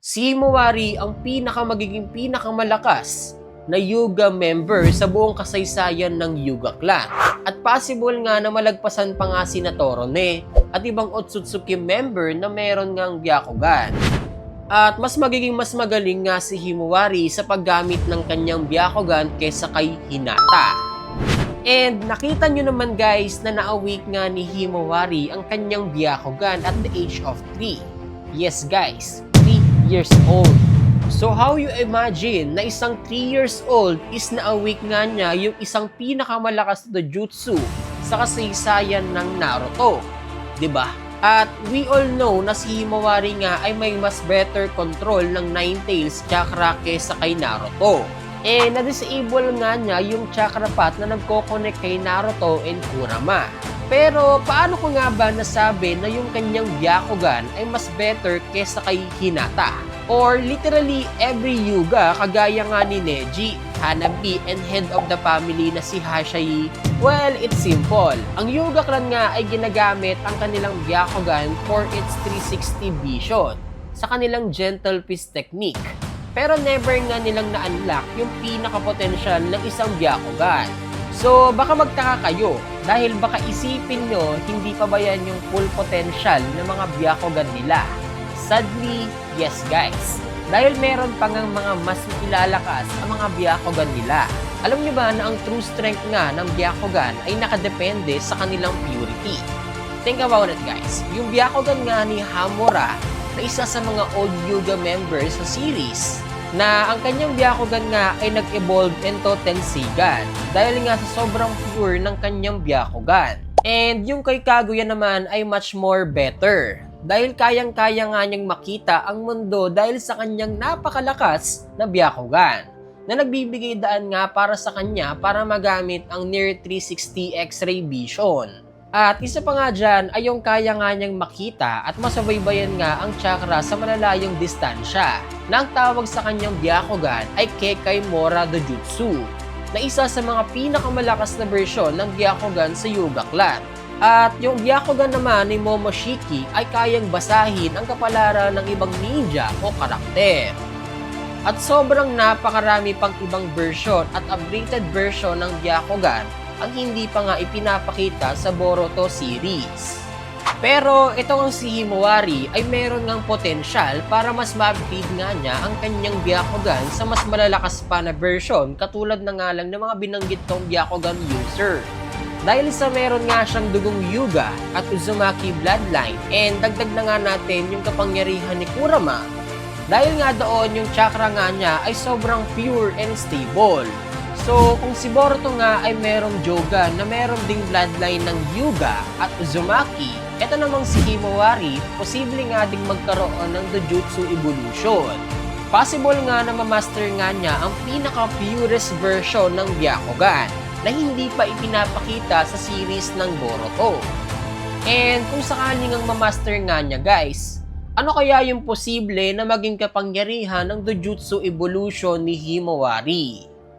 Si Himawari ang pinakamalakas na Hyuga member sa buong kasaysayan ng Hyuga clan. At possible nga na malagpasan pa nga si Torone at ibang Otsutsuki member na meron ngang Byakugan. At mas magaling nga si Himawari sa paggamit ng kanyang Byakugan kaysa kay Hinata. And nakita nyo naman guys na na-awake nga ni Himawari ang kanyang Byakugan at the age of 3. Yes guys, 3 years old. So how you imagine na isang 3 years old is na-awake nga niya yung isang pinakamalakas na jutsu sa kasaysayan ng Naruto, 'di ba? At we all know na si Himawari nga ay may mas better control ng Nine Tails chakra kaysa kay Naruto. Na-disable nga niya yung chakra path na nagko-connect kay Naruto and Kurama. Pero paano ko nga ba nasabi na yung kanyang Byakugan ay mas better kesa kay Hinata? Or literally every Hyuga kagaya nga ni Neji, Hanabi, and head of the family na si Haschai? Well, it's simple. Ang Hyuga clan nga ay ginagamit ang kanilang Byakugan for its 360 vision sa kanilang gentle fist technique. Pero never nga nilang na-unlock yung pinaka-potential ng isang Byakugan. So, baka magtaka kayo dahil baka isipin nyo hindi pa ba yan yung full potential ng mga Byakugan nila. Sadly, yes guys. Dahil meron pa ngang mga mas ilalakas ang mga Byakugan nila. Alam nyo ba na ang true strength nga ng Byakugan ay nakadepende sa kanilang purity? Think about it guys. Yung Byakugan nga ni Hamura na isa sa mga old Hyuga members sa series na ang kanyang Byakugan nga ay nag-evolve into Tensigan dahil nga sa sobrang pure ng kanyang Byakugan. And yung kay Kaguya naman ay much more better dahil kayang-kaya nga niyang makita ang mundo dahil sa kanyang napakalakas na Byakugan na nagbibigay daan nga para sa kanya para magamit ang Near 360 X-ray vision. At isa pa nga dyan ay yung kaya nga niyang makita at masabaybayan nga ang chakra sa malalayong distansya na ang tawag sa kanyang Byakugan ay Kekkei Mora Dojutsu na isa sa mga pinakamalakas na bersyon ng Byakugan sa Hyuga clan. At yung Byakugan naman ni Momoshiki ay kayang basahin ang kapalaran ng ibang ninja o karakter. At sobrang napakarami pang ibang version at updated version ng Byakugan ang hindi pa nga ipinapakita sa Boruto series. Pero itong si Himawari ay meron ngang potensyal para mas ma-upgrade nga niya ang kanyang Byakugan sa mas malalakas pa na version katulad na nga lang ng mga binanggit kong Byakugan user. Dahil sa meron nga siyang dugong Hyuga at Uzumaki bloodline and dagdag na nga natin yung kapangyarihan ni Kurama. Dahil nga doon yung chakra nga niya ay sobrang pure and stable. So, kung si Boruto nga ay merong Jogan na meron ding bloodline ng Hyuga at Uzumaki, eto namang si Himawari, posible nga ding magkaroon ng Dojutsu Evolution. Possible nga na mamaster nga niya ang pinaka-purest version ng Byakugan na hindi pa ipinapakita sa series ng Boruto. And kung sakaling ang mamaster nga niya guys, ano kaya yung posible na maging kapangyarihan ng Dojutsu Evolution ni Himawari?